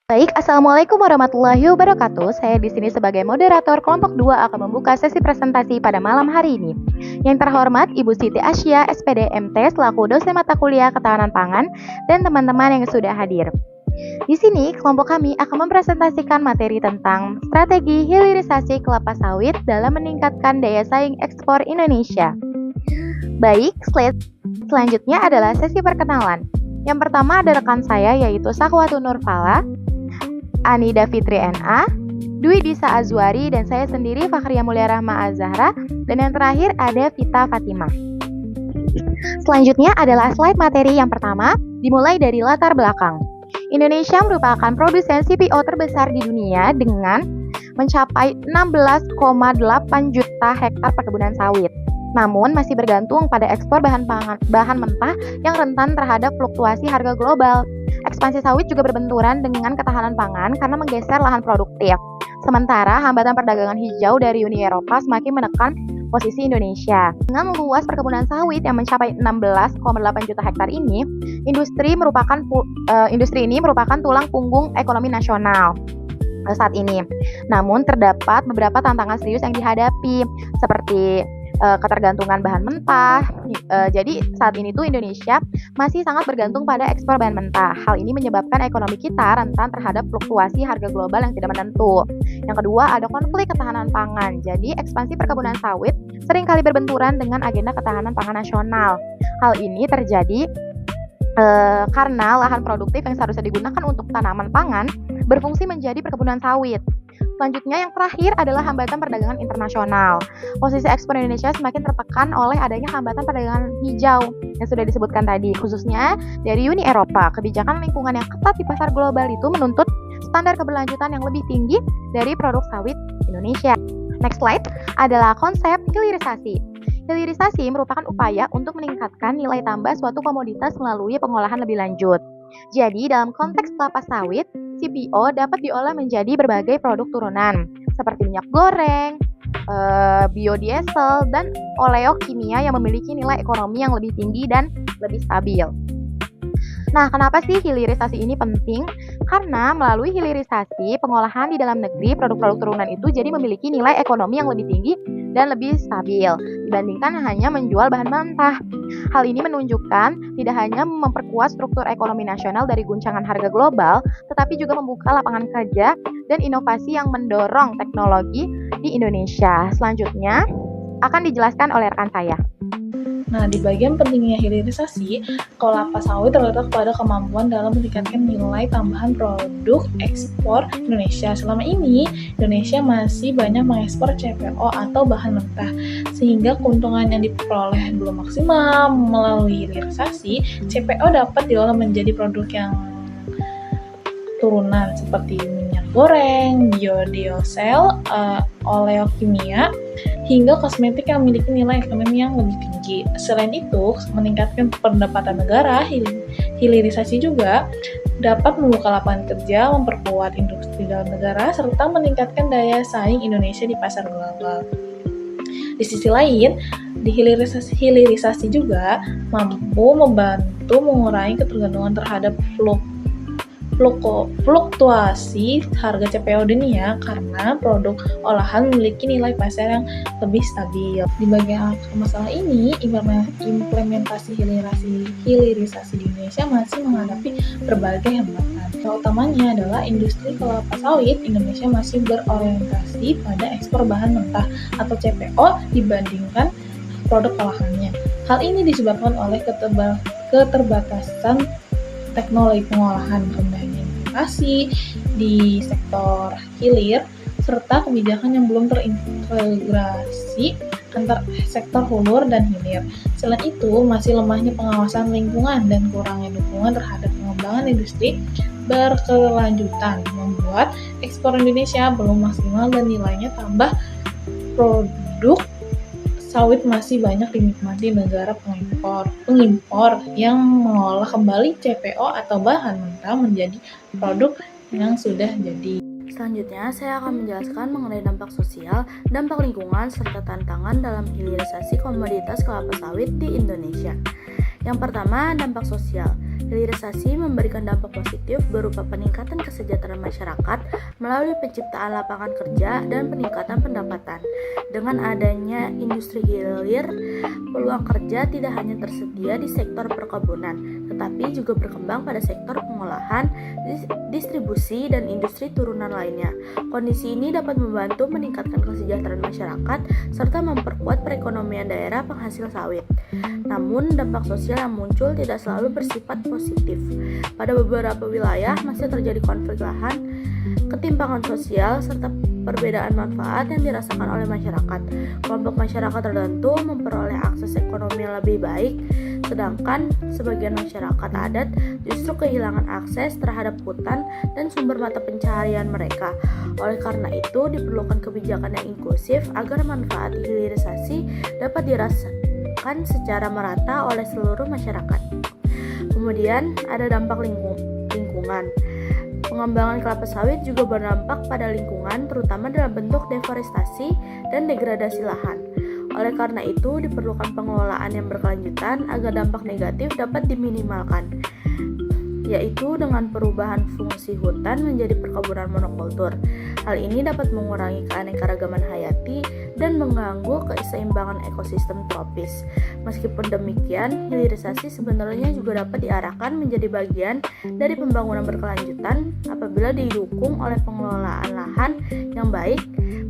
Baik, Assalamualaikum warahmatullahi wabarakatuh. Saya di sini sebagai moderator kelompok 2 akan membuka sesi presentasi pada malam hari ini. Yang terhormat Ibu Siti Asya, SPD MT, selaku dosen mata kuliah ketahanan pangan, dan teman-teman yang sudah hadir. Di sini, kelompok kami akan mempresentasikan materi tentang strategi hilirisasi kelapa sawit dalam meningkatkan daya saing ekspor Indonesia. Baik, slide selanjutnya adalah sesi perkenalan. Yang pertama ada rekan saya yaitu Sakhwatun Nurfala, Anida Fitri NA, Dwi Disa Azwari, dan saya sendiri Fakhria Mulia Rahma Azahra, dan yang terakhir ada Vita Fatimah. Selanjutnya adalah slide materi yang pertama, dimulai dari latar belakang. Indonesia merupakan produsen CPO terbesar di dunia dengan mencapai 16,8 juta hektar perkebunan sawit. Namun masih bergantung pada ekspor bahan mentah yang rentan terhadap fluktuasi harga global. Ekspansi sawit juga berbenturan dengan ketahanan pangan karena menggeser lahan produktif. Sementara hambatan perdagangan hijau dari Uni Eropa semakin menekan posisi Indonesia. Dengan luas perkebunan sawit yang mencapai 16,8 juta hektar ini, industri ini merupakan tulang punggung ekonomi nasional saat ini. Namun terdapat beberapa tantangan serius yang dihadapi seperti ketergantungan bahan mentah. Jadi saat ini tuh Indonesia masih sangat bergantung pada ekspor bahan mentah. Hal ini menyebabkan ekonomi kita rentan terhadap fluktuasi harga global yang tidak menentu. Yang kedua ada konflik ketahanan pangan. Jadi ekspansi perkebunan sawit seringkali berbenturan dengan agenda ketahanan pangan nasional. Hal ini terjadi karena lahan produktif yang seharusnya digunakan untuk tanaman pangan berfungsi menjadi perkebunan sawit. Selanjutnya yang terakhir adalah hambatan perdagangan internasional. Posisi ekspor Indonesia semakin tertekan oleh adanya hambatan perdagangan hijau yang sudah disebutkan tadi, khususnya dari Uni Eropa. Kebijakan lingkungan yang ketat di pasar global itu menuntut standar keberlanjutan yang lebih tinggi dari produk sawit Indonesia. Next slide adalah konsep hilirisasi. Hilirisasi merupakan upaya untuk meningkatkan nilai tambah suatu komoditas melalui pengolahan lebih lanjut. Jadi dalam konteks kelapa sawit, CPO dapat diolah menjadi berbagai produk turunan seperti minyak goreng, biodiesel, dan oleokimia yang memiliki nilai ekonomi yang lebih tinggi dan lebih stabil. Nah, kenapa sih hilirisasi ini penting? Karena melalui hilirisasi, pengolahan di dalam negeri produk-produk turunan itu jadi memiliki nilai ekonomi yang lebih tinggi dan lebih stabil dibandingkan hanya menjual bahan mentah. Hal ini menunjukkan tidak hanya memperkuat struktur ekonomi nasional dari guncangan harga global, tetapi juga membuka lapangan kerja dan inovasi yang mendorong teknologi di Indonesia. Selanjutnya akan dijelaskan oleh rekan saya. Nah, di bagian pentingnya hilirisasi, kelapa sawit terletak pada kemampuan dalam meningkatkan nilai tambahan produk ekspor Indonesia. Selama ini, Indonesia masih banyak mengekspor CPO atau bahan mentah, sehingga keuntungan yang diperoleh belum maksimal. Melalui hilirisasi, CPO dapat diolah menjadi produk yang turunan seperti minyak goreng, biodiesel, oleokimia, hingga kosmetik yang memiliki nilai ekonomi yang lebih tinggi. Selain itu, meningkatkan pendapatan negara, hilirisasi juga dapat membuka lapangan kerja, memperkuat industri dalam negara, serta meningkatkan daya saing Indonesia di pasar global. Di sisi lain, hilirisasi juga mampu membantu mengurangi ketergantungan terhadap fluktuasi harga CPO dunia karena produk olahan memiliki nilai pasar yang lebih stabil. Di bagian masalah ini, implementasi hilirisasi di Indonesia masih menghadapi berbagai hambatan. Yang utamanya adalah industri kelapa sawit Indonesia masih berorientasi pada ekspor bahan mentah atau CPO dibandingkan produk olahannya. Hal ini disebabkan oleh keterbatasan teknologi pengolahan, rendahnya inovasi di sektor hilir, serta kebijakan yang belum terintegrasi antar sektor hulu dan hilir. Selain itu, masih lemahnya pengawasan lingkungan dan kurangnya dukungan terhadap pengembangan industri berkelanjutan membuat ekspor Indonesia belum maksimal dan nilainya tambah produk sawit masih banyak dinikmati negara pengimpor yang mengolah kembali CPO atau bahan mentah menjadi produk yang sudah jadi. Selanjutnya, saya akan menjelaskan mengenai dampak sosial, dampak lingkungan, serta tantangan dalam hilirisasi komoditas kelapa sawit di Indonesia. Yang pertama, dampak sosial. Hilirisasi memberikan dampak positif berupa peningkatan kesejahteraan masyarakat melalui penciptaan lapangan kerja dan peningkatan pendapatan. Dengan adanya industri hilir, peluang kerja tidak hanya tersedia di sektor perkebunan, tetapi juga berkembang pada sektor pengolahan, distribusi, dan industri turunan lainnya. Kondisi ini dapat membantu meningkatkan kesejahteraan masyarakat serta memperkuat perekonomian daerah penghasil sawit. Namun, dampak sosial yang muncul tidak selalu bersifat positif. Pada beberapa wilayah masih terjadi konflik lahan, ketimpangan sosial, serta perbedaan manfaat yang dirasakan oleh masyarakat. Kelompok masyarakat tertentu memperoleh akses ekonomi yang lebih baik, sedangkan sebagian masyarakat adat justru kehilangan akses terhadap hutan dan sumber mata pencaharian mereka. Oleh karena itu, diperlukan kebijakan yang inklusif agar manfaat hilirisasi dapat dirasakan secara merata oleh seluruh masyarakat. Kemudian ada dampak lingkungan. Pengembangan kelapa sawit juga berdampak pada lingkungan, terutama dalam bentuk deforestasi dan degradasi lahan. Oleh karena itu, diperlukan pengelolaan yang berkelanjutan agar dampak negatif dapat diminimalkan, yaitu dengan perubahan fungsi hutan menjadi perkebunan monokultur. Hal ini dapat mengurangi keanekaragaman hayati dan mengganggu keseimbangan ekosistem tropis. Meskipun demikian, hilirisasi sebenarnya juga dapat diarahkan menjadi bagian dari pembangunan berkelanjutan apabila didukung oleh pengelolaan lahan yang baik,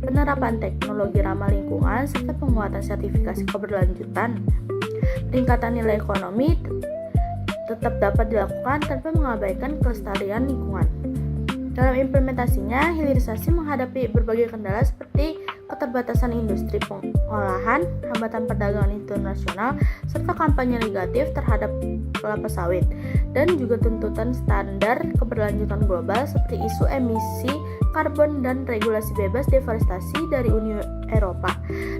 penerapan teknologi ramah lingkungan, serta penguatan sertifikasi keberlanjutan. Peningkatan nilai ekonomi tetap dapat dilakukan tanpa mengabaikan kelestarian lingkungan. Dalam implementasinya, hilirisasi menghadapi berbagai kendala seperti keterbatasan industri pengolahan, hambatan perdagangan internasional, serta kampanye negatif terhadap kelapa sawit, dan juga tuntutan standar keberlanjutan global seperti isu emisi karbon dan regulasi bebas deforestasi dari Uni Eropa.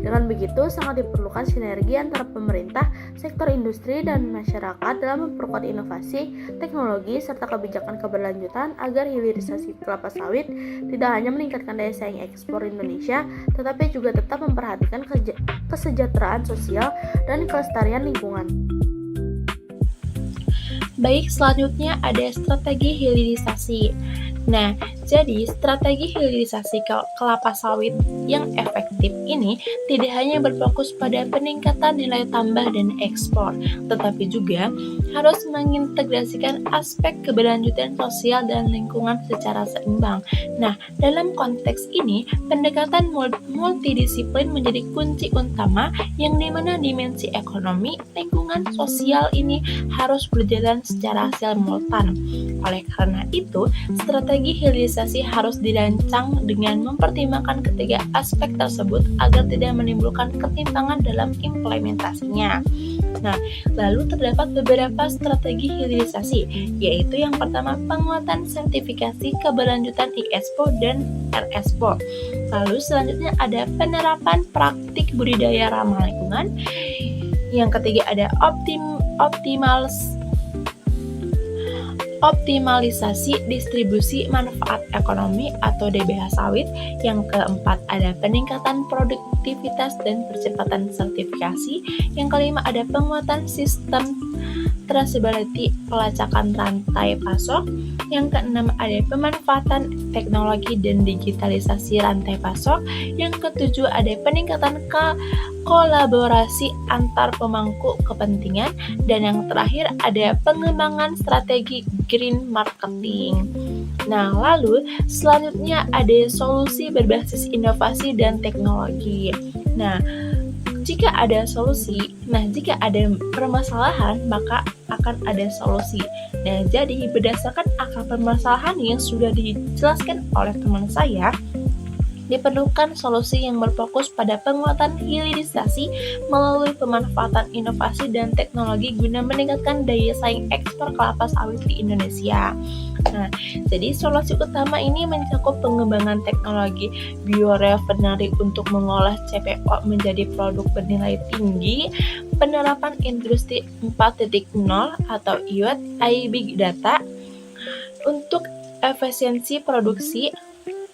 Dengan begitu, sangat diperlukan sinergi antara pemerintah, sektor industri, dan masyarakat dalam memperkuat inovasi, teknologi, serta kebijakan keberlanjutan agar hilirisasi kelapa sawit tidak hanya meningkatkan daya saing ekspor Indonesia, tetapi juga tetap memperhatikan kesejahteraan sosial dan kelestarian lingkungan. Baik, selanjutnya ada strategi hilirisasi. Nah, jadi strategi hilirisasi kelapa sawit yang efektif ini tidak hanya berfokus pada peningkatan nilai tambah dan ekspor, tetapi juga harus mengintegrasikan aspek keberlanjutan sosial dan lingkungan secara seimbang. Nah, dalam konteks ini, pendekatan multidisiplin menjadi kunci utama yang dimana dimensi ekonomi, lingkungan, sosial ini harus berjalan secara simultan. Oleh karena itu, strategi hilirisasi harus dirancang dengan mempertimbangkan ketiga aspek tersebut agar tidak menimbulkan ketimpangan dalam implementasinya. Nah, lalu terdapat beberapa strategi hilirisasi, yaitu yang pertama penguatan sertifikasi keberlanjutan ISPO dan RSPO. Lalu selanjutnya ada penerapan praktik budidaya ramah lingkungan. Yang ketiga ada optimalisasi distribusi manfaat ekonomi atau DBH sawit. Yang keempat ada peningkatan produktivitas dan percepatan sertifikasi. Yang kelima ada penguatan sistem traceability pelacakan rantai pasok. Yang keenam ada pemanfaatan teknologi dan digitalisasi rantai pasok. Yang ketujuh ada peningkatan kolaborasi antar pemangku kepentingan. Dan yang terakhir ada pengembangan strategi green marketing. Nah, lalu selanjutnya ada solusi berbasis inovasi dan teknologi. Nah, jika ada permasalahan, maka akan ada solusi. Nah, jadi berdasarkan akar permasalahan yang sudah dijelaskan oleh teman saya, diperlukan solusi yang berfokus pada penguatan hilirisasi melalui pemanfaatan inovasi dan teknologi guna meningkatkan daya saing ekspor kelapa sawit di Indonesia. Nah, jadi solusi utama ini mencakup pengembangan teknologi biorefinery untuk mengolah CPO menjadi produk bernilai tinggi, penerapan industri 4.0 atau IoT, Big Data untuk efisiensi produksi,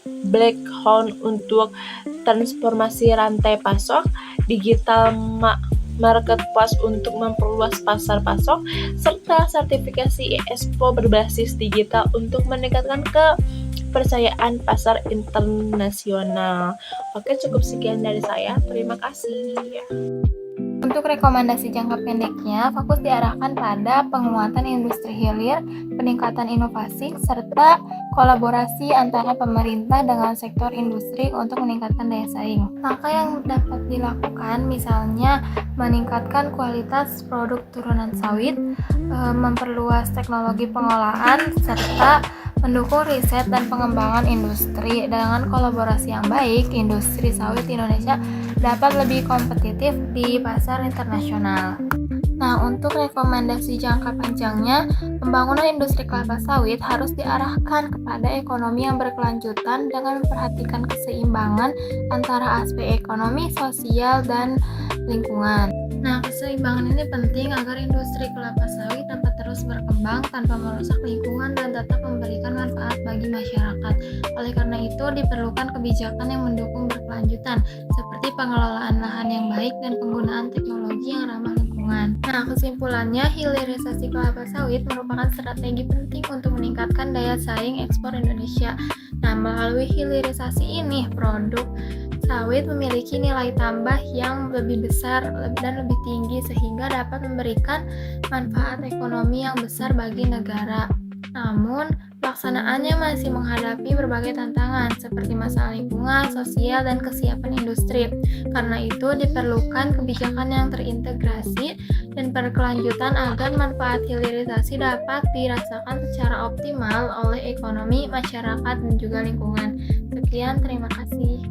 Blackhound untuk transformasi rantai pasok, digital marketplace untuk memperluas pasar pasok, serta sertifikasi EXPO berbasis digital untuk meningkatkan kepercayaan pasar internasional. Oke, cukup sekian dari saya. Terima kasih. Untuk rekomendasi jangka pendeknya, fokus diarahkan pada penguatan industri hilir, peningkatan inovasi, serta kolaborasi antara pemerintah dengan sektor industri untuk meningkatkan daya saing. Langkah yang dapat dilakukan misalnya meningkatkan kualitas produk turunan sawit, memperluas teknologi pengolahan, serta mendukung riset dan pengembangan industri. Dengan kolaborasi yang baik, industri sawit Indonesia dapat lebih kompetitif di pasar internasional. Nah, untuk rekomendasi jangka panjangnya, pembangunan industri kelapa sawit harus diarahkan kepada ekonomi yang berkelanjutan dengan memperhatikan keseimbangan antara aspek ekonomi, sosial, dan lingkungan. Nah, keseimbangan ini penting agar industri kelapa sawit dapat terus berkembang tanpa merusak lingkungan dan tetap memberikan manfaat bagi masyarakat. Oleh karena itu, diperlukan kebijakan yang mendukung berkelanjutan, seperti pengelolaan lahan yang baik dan penggunaan teknologi yang ramah lingkungan. Nah, kesimpulannya, hilirisasi kelapa sawit merupakan strategi penting untuk meningkatkan daya saing ekspor Indonesia. Nah, melalui hilirisasi ini, produk sawit memiliki nilai tambah yang lebih besar dan lebih tinggi sehingga dapat memberikan manfaat ekonomi yang besar bagi negara. Namun, pelaksanaannya masih menghadapi berbagai tantangan seperti masalah lingkungan, sosial, dan kesiapan industri. Karena itu, diperlukan kebijakan yang terintegrasi dan berkelanjutan agar manfaat hilirisasi dapat dirasakan secara optimal oleh ekonomi, masyarakat, dan juga lingkungan. Sekian, terima kasih.